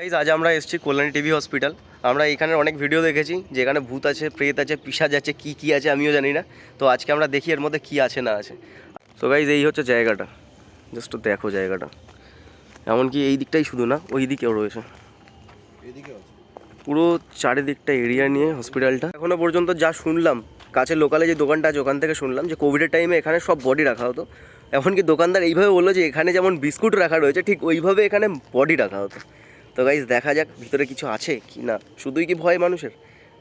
Guys আজ আমরা এসেছি কল্যাণী টিভি হসপিটাল। আমরা এখানে অনেক ভিডিও দেখেছি যে এখানে ভূত আছে, প্রেত আছে, পিশাচ আছে, কি আছে আমিও জানি না। তো আজকে আমরা দেখি এর মধ্যে কি আছে না আছে। সো গাইস এই হচ্ছে জায়গাটা, জাস্ট দেখো জায়গাটা। এমনকি এই দিকটাই শুধু না, ওই দিকেও রয়েছে, পুরো চারিদিকটা এরিয়া নিয়ে হসপিটালটা। এখনো পর্যন্ত যা শুনলাম, কাছের লোকালে যে দোকানটা আছে ওখান থেকে শুনলাম যে কোভিডের টাইমে এখানে সব বডি রাখা হতো। এমনকি দোকানদার এইভাবে বললো যে এখানে যেমন বিস্কুট রাখা রয়েছে ঠিক ওইভাবে এখানে বডি রাখা হতো। তো গাইস দেখা যাক ভিতরে কিছু আছে কি না, শুধুই কি ভয় মানুষের,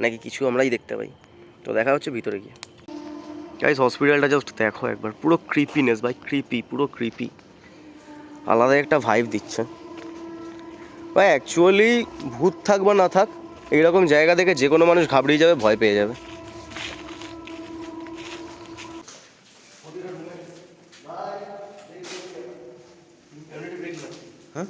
নাকি কিছু আমরাই দেখতে পাই। তো দেখা হচ্ছে ভিতরে গিয়ে। গাইস হসপিটালটা জাস্ট দেখো একবার, পুরো ক্রিপিনেস ভাই, পুরো ক্রিপি, আলাদা একটা ভাইব দিচ্ছে ভাই। অ্যাকচুয়ালি ভূত থাক বা না থাক, এইরকম জায়গা দেখে যে কোনো মানুষ ঘাবড়িয়ে যাবে, ভয় পেয়ে যাবে। হ্যাঁ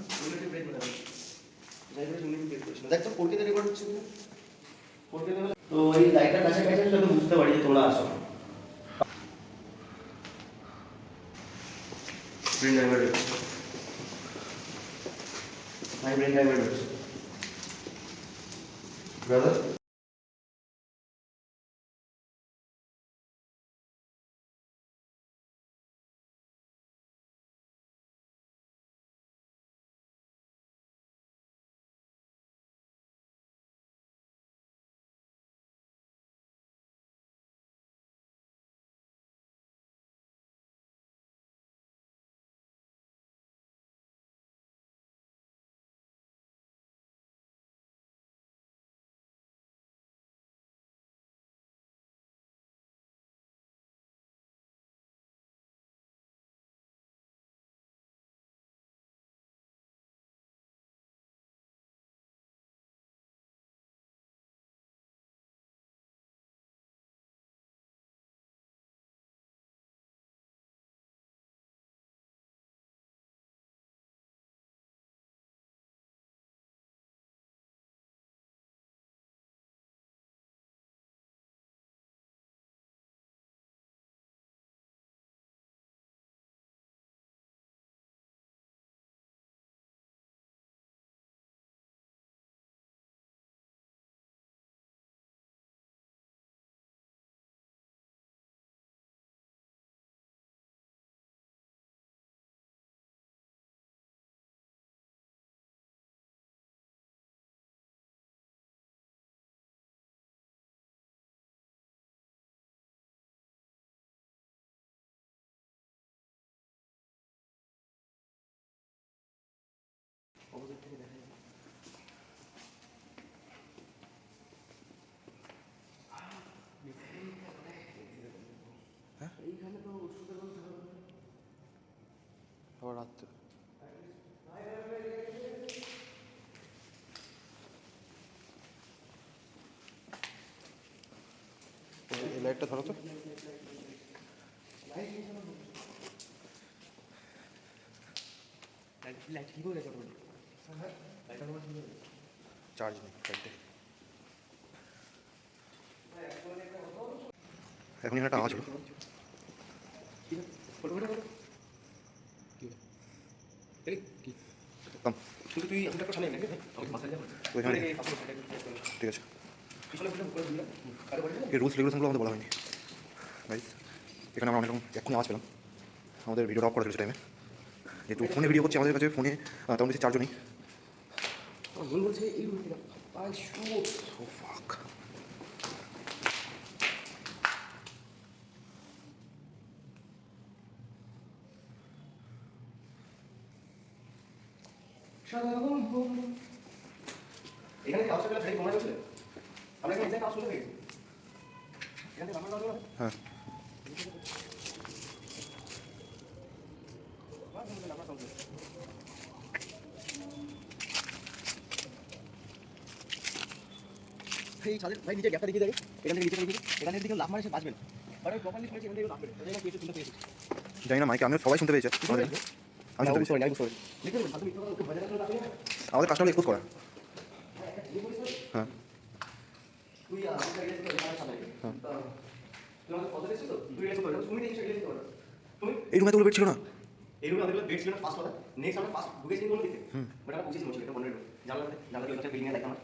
তো এই লাইটটা কাছাকাছি আসলে বুঝতে পারি যে তোমরা আসো। ব্রেন ড্রাইভার ভাই, ব্রেন ড্রাইভার ব্রাদার। এইখানে তো ওষুধের আবার রাত্রে এই লাইটটা ধরো তো। লাইট কি করে গেছে? চার্জ নেই লাইটে। এখন একটা আওয়াজ হলো। ঠিক আছে, এই রুলস রেগুলেশনগুলো আমাদের বলা হয়নি ভাই। এখানে আমরা অনেক রকম এক্ষুনি আওয়াজ পেলাম, আমাদের ভিডিও অফ করা চলেছে টাইমে, যেহেতু ফোনে ভিডিও করছি, আমাদের কাছে ফোনে তেমন বেশি চার্জও নেই। এখানে কাজ করে ফ্রেন্ড কমেন্ট আছে, আমরা এখানে এক্সাক্ট কাজ করে দেখি এখানে নাম্বার দাও। হ্যাঁ এই ছাদের ভাই নিচে গ্যাপটা দেখিয়ে দেবে, এখান থেকে নিচে দেখিয়ে এখান থেকে লাভ মারে সে বাঁচবেন। বাট আমি প্রপারলি শুনেছি এখান থেকে লাভ মেরে এটা কেটে শুনতে পেয়েছি। জানি না মাইকে আমি সবাই শুনতে পেয়েছে, আমি শুনতে পেয়েছি। আমাদের কাজটা হলো এক্সপোজ করা। হ্যাঁ এই রুমে তো বেড ছিল না। এই রুমে আমাদের বেড ছিল না ফার্স্ট কথা, নেক্সট আমরা ফার্স্ট ঢুকেছি কোন দিকে, বাট আমরা পৌঁছেছি মোচে এটা 15 রুম জানলা দিয়ে ওটা বিল্ডিং এ দেখলাম।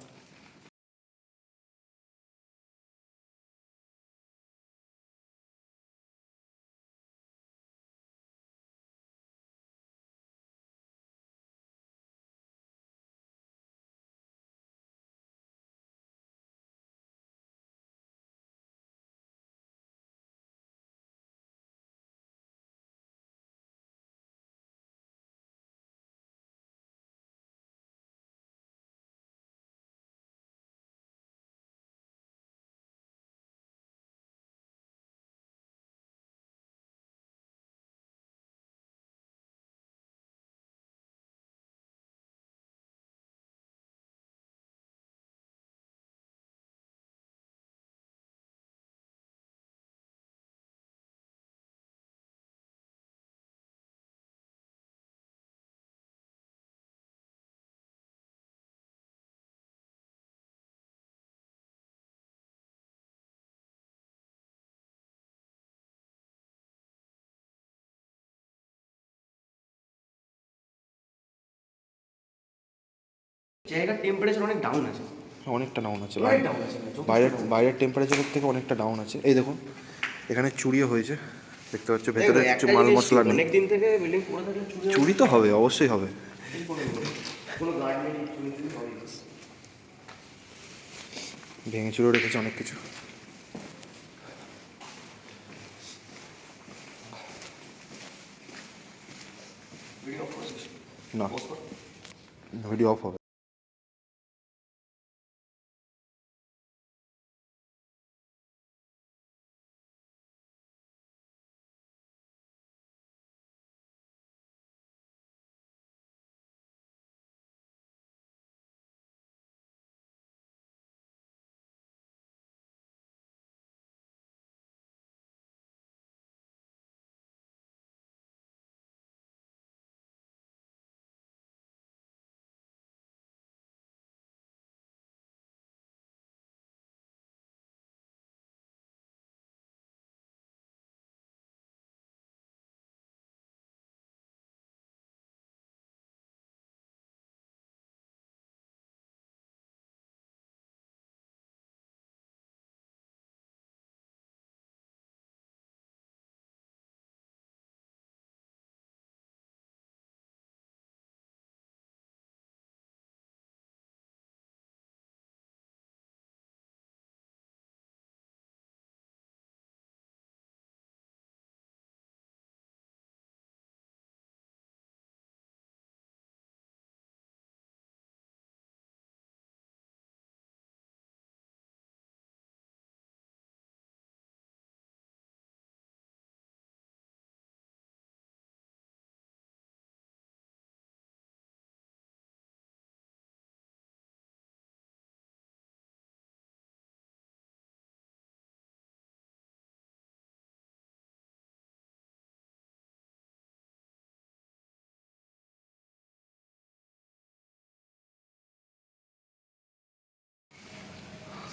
জায়গার টেম্পারেচার অনেক ডাউন আছে, অনেকটা ডাউন আছে, অনেক ডাউন আছে, বাইরের টেম্পারেচারের থেকে অনেকটা ডাউন আছে। এই দেখুন এখানে চুরিও হয়েছে, দেখতে পাচ্ছ ভেতরে কিছু মাল মশলা নেই। অনেক দিন থেকে বিল্ডিং পড়ে থাকলে চুরি তো হবে, অবশ্যই হবে। কোনো গার্ড নেই, চুরি হবে, ভেঙে চুরে রেখেছে অনেক কিছু। না, ভিডিও অফ হবে।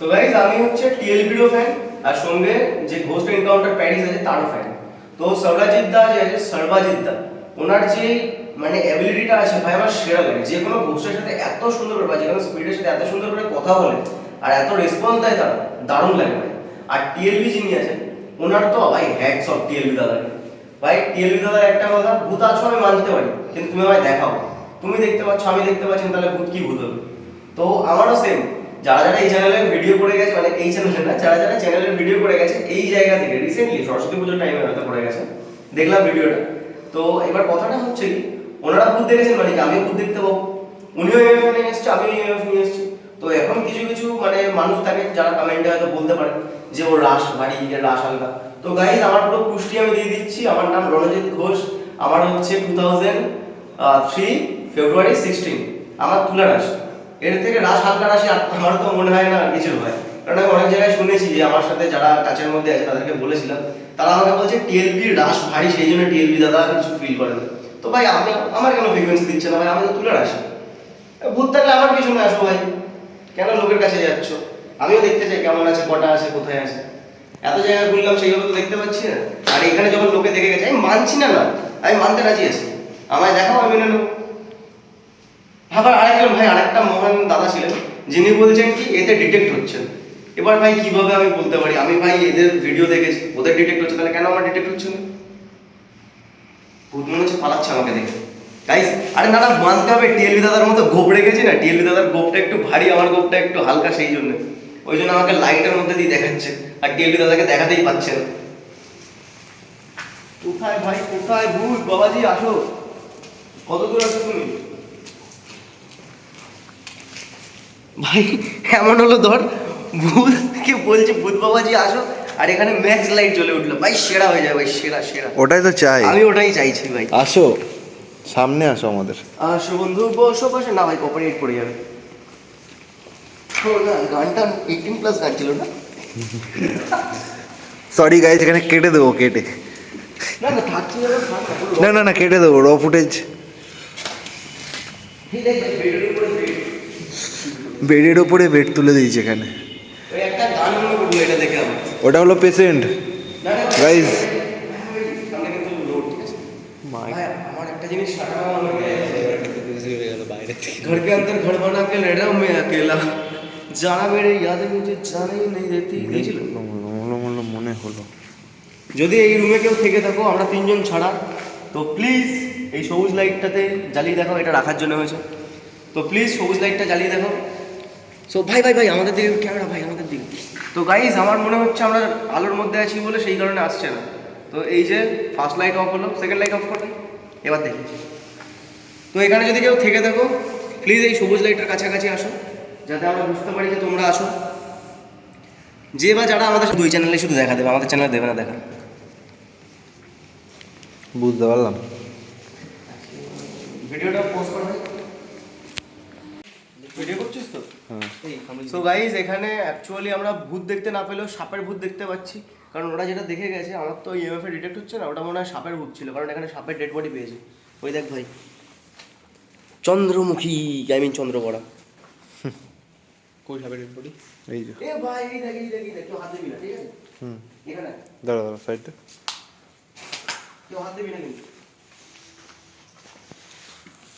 সো গাইস আমি হচ্ছে টিএলবিরও ফ্যান, আর সঙ্গে যে ঘোস্ট এনকাউন্টার প্যারিস আছে তারও ফ্যান। তো সর্বাজিৎ দা যে আছে, সর্বাজিৎ দা ওনার যে মানে অ্যাবিলিটিটা আছে ভাই আমার সেরা লাগে। যে কোনো ঘোস্টের সাথে এত সুন্দর করে বা যে কোনো স্পিডের সাথে এত সুন্দর করে কথা বলে আর এত রেসপন্স দেয় তারা, দারুণ লাগে ভাই। আর টিএলবি যিনি আছেন ওনার তো ভাই হ্যাটস অফ টিএলবি দাদাকে। ভাই টিএলবি দাদার একটা কথা, ভূত আছো আমি মানতে পারি, কিন্তু তুমি আমায় দেখাও। তুমি দেখতে পাচ্ছ, আমি দেখতে পাচ্ছি, তাহলে ভূত কি ভূত হবে? তো আমারও সেম, যারা যারা এই চ্যানেলে ভিডিও করে গেছে, মানে এই চ্যানেলে না, যারা যারা চ্যানেলে ভিডিও করে গেছে এই জায়গা থেকে রিসেন্টলি সরস্বতী পুজোর টাইমে হয়তো করে গেছে, দেখলাম ভিডিওটা। তো এবার কথাটা হচ্ছে কি, ওনারা ভূত দেখেছেন মানে কি আমিও ভূত দেখতে পাবো, উনিও এমএফ নিয়ে এসছে, আমিও এমএফ নিয়ে এসছি। তো এখন কিছু কিছু মানে মানুষ থাকে যারা কমেন্টে হয়তো বলতে পারে যে ওর রাশ ভারী, এর রাশ হালকা। তো গাইজ আমার পুরো পুষ্টি আমি দিয়ে দিচ্ছি। আমার নাম রণজিৎ ঘোষ, আমার হচ্ছে 2003 ফেব্রুয়ারি 16 আমার তুলা রাশি। এর থেকে রাশ হালকা রাশি আমার তো মনে হয় না কিছু হয়, কারণ আমি অনেক জায়গায় শুনেছি যে আমার সাথে যারা কাছের মধ্যে আছে তাদেরকে বলেছিলাম, তারা আমাকে বলছে টিএলবি রাশ ভারী, সেই জন্য টিএলবি দাদা কিছু ফিল করে না। তো ভাই আমি আমার কেন ফ্রিকোয়েন্সি দিচ্ছে না ভাই? আমি তো তুলে রাশি, ভূত থাকলে আমার পিছনে আসো ভাই, কেন লোকের কাছে যাচ্ছ? আমিও দেখতে চাই কেমন আছে, কটা আছে, কোথায় আছে। এত জায়গায় ঘুরলাম সেইভাবে তো দেখতে পাচ্ছি না। আর এখানে যখন লোকে দেখে গেছে, আমি মানছি না, না আমি মানতে রাজি আছি। আমায় দেখাও, আমি মেনে নেবো। আবার আরেকজন ভাই, আরেকটা মহান দাদা ছিলেন, যিনি বলছেন কি এতে ডিটেক্ট হচ্ছে। এবার ভাই কিভাবে আমি বলতে পারি, আমি ভাই এদের ভিডিও দেখেছি, ওদের ডিটেক্ট হচ্ছে, তাহলে কেন আমার ডিটেক্ট হচ্ছে না? ভূত মনে হচ্ছে পালাচ্ছে আমাকে দেখে। গাইস, আরে না না, মানতে হবে টিএলবি দাদার মতো গোপ রেখেছি না, টিএলবি দাদার গোপটা একটু ভারী, আমার গোপটা একটু হালকা, সেই জন্য ওই জন্য আমাকে লাইটের মধ্যে দিয়ে দেখাচ্ছে, আর টিএলবি দাদাকে দেখাতেই পাচ্ছে না। কোথায় ভাই, কোথায় ভূত? বাবাজি আসো, কত দূর আছো তুমি? ভাই এমন হলো, ধর ভূত কে বলছে ভূত বাবাজি আসো, আর এখানে ম্যাক্স লাইট জ্বলে উঠলো, ভাই সেরা হয়ে যায় ভাই, সেরা সেরা। ওটাই তো চাই, আমি ওটাই চাইছি ভাই। আসো সামনে আসো আমাদের। আসো বন্ধু, বসো বসো। না ভাই কপারেট পড়ে যাবে। ও না, গানটা 18+ গান ছিল না? সরি গাইজ, এখানে কেটে দেবো, কেটে না না, থাকছি যাবে, থাক না, পুরো না না না কেটে দেবো, র ফুটেজ। ঠিক আছে, ভিডিওর উপরে বেড। বেডের ওপরে বেড তুলে দিয়েছে এখানে। ওই একটা গান মনে করবো এটা দেখে আমার। ওটা হলো পেশেন্ট না না গাইজ। সামনে কিন্তু লোড, ঠিক আছে ভাই। আমার একটা জিনিস সারা মনে হয়, घर के अंदर घर बना के लड़ रहा हूँ मैं अकेला, जाना मेरे याद मुझे जाने ही नहीं देती। ছিল মনে হলো, যদি এই রুমে কেউ থেকে থাকো, আমরা তিনজন ছাড়া, তো প্লিজ এই সবুজ লাইটটাতে জ্বালিয়ে দেখো, এটা রাখার জন্য হয়েছে, তো প্লিজ সবুজ লাইটটা জ্বালিয়ে দেখো। সো ভাই ভাই ভাই আমাদের দিকে ক্যামেরা, ভাই আমাদের দিকে। তো গাইজ আমার মনে হচ্ছে আমরা আলোর মধ্যে আছি বলে সেই কারণে আসছে না। তো এই যে ফার্স্ট লাইট অফ হলো, সেকেন্ড লাইট অফ করবে, এবার দেখি। তো এখানে যদি কেউ থেকে থাকো, প্লিজ এই সবুজ লাইটের কাছাকাছি আসো, যাতে আমরা বুঝতে পারি যে তোমরা আসো। যে বা যারা আমাদের দুই চ্যানেলে শুধু দেখা দেবে, আমাদের চ্যানেলে দেবে না দেখা। বুঝতে পারলাম। ভিডিওটা পোস্ট করবে, ভিডিও করছিস তো? হ্যাঁ। সো গাইজ এখানে অ্যাকচুয়ালি আমরা ভূত দেখতে না পেলেও সাপের ভূত দেখতে পাচ্ছি, কারণ ওরা যেটা দেখে গেছে, আমার তো ইএমএফ এ ডিটেক্ট হচ্ছে না, ওটা মনে হয় সাপের ভূত ছিল, কারণ এখানে সাপের ডেড বডি পেয়েছে। ওই দেখ ভাই, চন্দ্রমুখী, আই মিন চন্দ্রকড়া। কই সাপের ডেড বডি? এই যে, এ ভাই এই দেখ, এই দেখ, এই দেখ, কেউ হাত দিবি না, ঠিক আছে? হুম, এখানে দাঁড়া দাঁড়া সাইডে। কেউ হাত দিবি না কিন্তু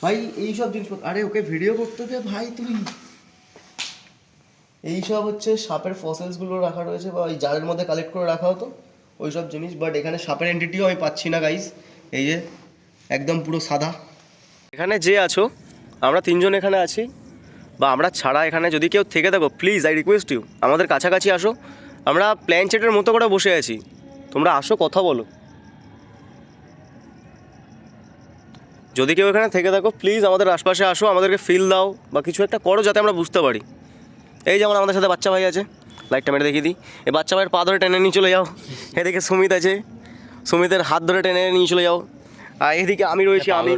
ভাই। এইসব জিনিসপত্র, আরে ওকে ভিডিও করতে দে ভাই তুই। এইসব হচ্ছে সাপের ফসেলসগুলো রাখা রয়েছে, বা ওই জারের মধ্যে কালেক্ট করে রাখা হতো ওই সব জিনিস, বাট এখানে সাপের এন্টিটিও আমি পাচ্ছি না গাইস। এই যে একদম পুরো সাদা। এখানে যে আছো, আমরা তিনজন এখানে আছি, বা আমরা ছাড়া এখানে যদি কেউ থেকে থাকো, প্লিজ আই রিকোয়েস্ট ইউ, আমাদের কাছাকাছি আসো। আমরা প্ল্যান চেটের মতো করে বসে আছি, তোমরা আসো, কথা বলো। যদি কেউ এখানে থেকে থাকো, প্লিজ আমাদের আশপাশে আসো, আমাদেরকে ফিল দাও বা কিছু একটা করো যাতে আমরা বুঝতে পারি। এই যেমন আমাদের সাথে বাচ্চা ভাই আছে, লাইটটা মেরে দেখিয়ে দিই। এই বাচ্চা ভাইয়ের পা ধরে টেনে নিয়ে চলে যাও। এদিকে সুমিত আছে, সুমিতের হাত ধরে টেনে নিয়ে চলে যাও। আর এদিকে আমি রয়েছি, আমি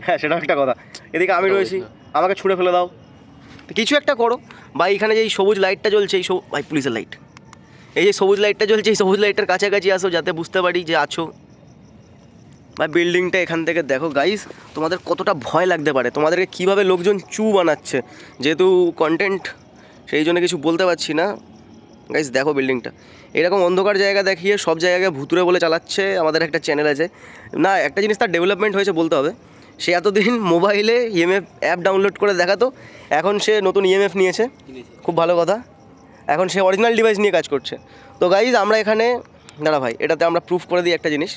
হ্যাঁ সেটাও একটা কথা। এদিকে আমি রয়েছি, আমাকে ছুঁড়ে ফেলে দাও, তো কিছু একটা করো। বা এইখানে যে এই সবুজ লাইটটা জ্বলছে, এই ভাই পুলিশের লাইট, এই যে সবুজ লাইটটা জ্বলছে, এই সবুজ লাইটটার কাছাকাছি আসো যাতে বুঝতে পারি যে আছো। ভাই বিল্ডিংটা এখান থেকে দেখো গাইস, তোমাদের কতটা ভয় লাগতে পারে, তোমাদেরকে কীভাবে লোকজন চু বানাচ্ছে, যেহেতু কন্টেন্ট সেই জন্য কিছু বলতে পারছি না। গাইস দেখো বিল্ডিংটা, এরকম অন্ধকার জায়গা দেখিয়ে সব জায়গায় ভুতুরে বলে চালাচ্ছে। আমাদের একটা চ্যানেল আছে না, একটা জিনিস তার ডেভেলপমেন্ট হয়েছে বলতে হবে। সে এতদিন মোবাইলে ইএমএফ অ্যাপ ডাউনলোড করে দেখাতো, এখন সে নতুন ইএমএফ নিয়েছে, খুব ভালো কথা। এখন সে অরিজিনাল ডিভাইস নিয়ে কাজ করছে। তো গাইস আমরা এখানে, দাঁড়া ভাই এটাতে আমরা প্রুফ করে দিই একটা জিনিস।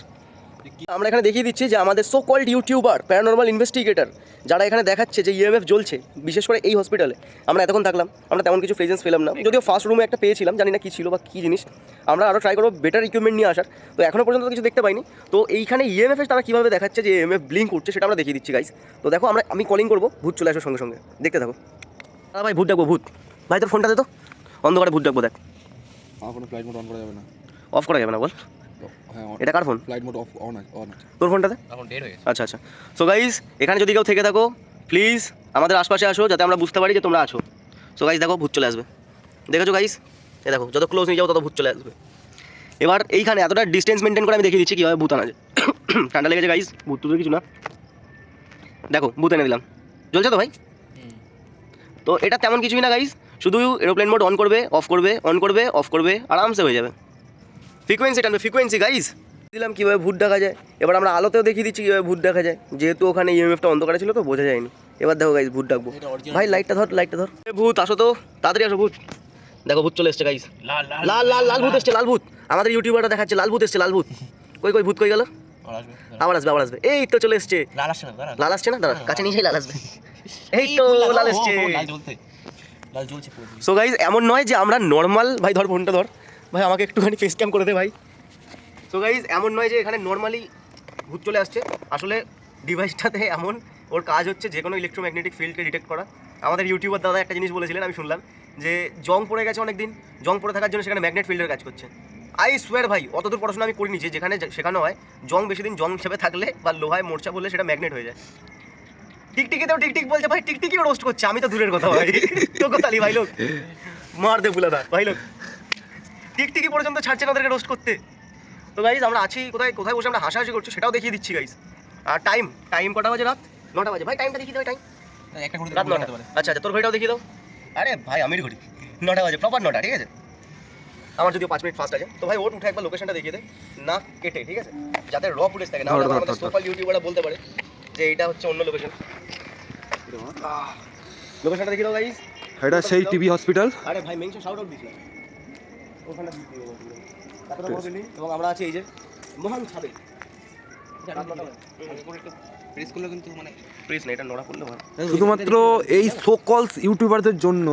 আমরা এখানে দেখিয়ে দিচ্ছি যে আমাদের so called YouTuber, paranormal investigator, যারা এখানে দেখাচ্ছে যে ইএমএফ জ্বলছে, বিশেষ করে এই হসপিটালে। আমরা এতক্ষণ থাকলাম, আমরা তেমন কিছু প্রেজেন্স পেলাম না, যদিও ফার্স্ট রুমে একটা পেয়েছিলাম, জানি না কী ছিল বা কী জিনিস। আমরা আরও ট্রাই করবো বেটার ইকুইপমেন্ট নিয়ে আসার, তো এখনও পর্যন্ত কিছু দেখতে পাইনি। তো এইখানে ইএমএফ তারা কীভাবে দেখাচ্ছে যে ইএমএফ ব্লিঙ্ক করছে, সেটা আমরা দেখিয়ে দিচ্ছি গাইস। তো দেখো আমি কলিং করবো, ভূত চলে আসার সঙ্গে সঙ্গে, দেখতে থাকো। ভাই ভূত ডাকবো, ভূত ভাই তোর ফোনটা দে তো, অন্ধকারে ভূত ডাকবো, দেখ। আমার কোনো ফ্লাইট মোড অন করা যাবে না। অফ করা যাবে না বল? হ্যাঁ, এটা কার phone? Flight mode off on আছে। তোর ফোনটাতে? এখন ডেট হয়ে গেছে। আচ্ছা আচ্ছা। সো গাইস এখানে যদি কেউ থেকে থাকো, প্লিজ আমাদের আশপাশে আসো যাতে আমরা বুঝতে পারি যে তোমরা আছো। সো গাইস দেখো ভূত চলে আসবে, দেখেছো গাইস? এ দেখো যত ক্লোজ নিয়ে যাও তত ভূত চলে আসবে। এবার এইখানে এতটা ডিস্টেন্স মেনটেন করে আমি দেখিয়ে দিচ্ছি কীভাবে ভূত আনা যায়। ঠান্ডা লেগেছে গাইস, ভূত তো কিছু না, দেখো ভূত এনে দিলাম, জ্বলছে তো ভাই? তো এটা তেমন কিছুই না গাইস, শুধু এরোপ্লেন মোড অন করবে, অফ করবে, অন করবে, অফ করবে, আরামসে হয়ে যাবে। ফ্রিকোয়েন্সি টানবে, ফ্রিকোয়েন্সি গাইস, দিলাম কীভাবে ভূত দেখা যায়, এবার আমরা আলোতেও দেখিয়ে দিচ্ছি কীভাবে ভূত দেখা যায়, যেহেতু ওখানে ইএমএফটা অন্ধকারে ছিল তো বোঝা যায়নি। এবার দেখো গাইস ভূত ডাকবো, ভাই লাইটটা ধর লাইটটা ধর। এ ভূত আসো তো, তাড়াতাড়ি আসো ভূত। দেখো ভূত চলে এসছে গাইস, লাল লাল লাল লাল ভূত এসছে, লাল ভূত। আমাদের ইউটিউবারটা দেখাচ্ছে লাল ভূত এসছে, লাল ভূত। কই কই ভূত কই গেল? আবার আসবে আবার আসবে, এই তো চলে এসছে। লাল আসছে না, দাঁড়া কাছে নিয়ে লাল আসবে, এই তো লাল এসছে। সো গাইস এমন নয় যে আমরা নর্মাল, ভাই ধর ফোনটা ধর ভাই, আমাকে একটুখানি ফেস ক্যাম করে দে ভাই। সো গাইস এমন নয় যে এখানে নর্মালি ভূত চলে আসছে, আসলে ডিভাইসটাতে এমন ওর কাজ হচ্ছে যে কোনো ইলেকট্রোম্যাগনেটিক ফিল্ডকে ডিটেক্ট করা। আমাদের ইউটিউবার দাদা একটা জিনিস বলেছিলেন, আমি শুনলাম যে জং পড়ে গেছে অনেক দিন, জং পড়ে থাকার জন্য সেখানে ম্যাগনেট ফিল্ডের কাজ করছে। আই সোয়ার ভাই, অতদূর পড়াশোনা আমি করিনি যে যেখানে শেখানো হয় জং বেশি দিন জং হিসেবে থাকলে বা লোহায় মোর্চা বললে সেটা ম্যাগনেট হয়ে যায়। টিকটিকিতেও টিকটিক বলছে ভাই, টিকটিকিও রোস্ট করছে, আমি তো দূরের কথা ভাই। তো কোথালি ভাই লোক মার দে বুলাদা ভাই লোক, টিকটিকি পর্যন্ত ছাড়ছে না ওদেরকে রোস্ট করতে। তো গাইজ আমরা আছি কোথায় কোথায় বসে আমরা হাসাহাসি করছি সেটাও দেখিয়ে দিচ্ছি গাইজ। আর টাইম কটা বাজে? রাত 9টা বাজে। ভাই টাইমটা দেখিয়ে দাও, টাইম রাত 9টা। আচ্ছা আচ্ছা তোর ঘড়িটাও দেখিয়ে দাও। আরে ভাই আমির ঘড়ি 9টা বাজে, প্রপার 9টা, ঠিক আছে। আমার যদিও 5 মিনিট ফাস্ট আছে। তো ভাই ওর উঠে একবার লোকেশনটা দেখিয়ে দে, না কেটে, ঠিক আছে, যাতে র ফুটেজ থাকে, না হলে আমাদের সোশ্যাল ইউটিউবাররা বলতে পারে যে এটা হচ্ছে অন্য লোকেশন। লোকেশনটা দেখিয়ে দাও গাইজ। এটা সেই টিবি হসপিটাল। আরে ভাই মেনশন শাউট আউট দিছিলাম ওখানটা দিয়ে দিও তারপরে বড় বিল্ডিং, এবং আমরা আছি এই যে মহান ছাদে। প্রেস করলে কিন্তু মানে প্লিজ না, এটা নড়া পড়লে ভালো। শুধুমাত্র এই সোকলস ইউটিউবারদের জন্য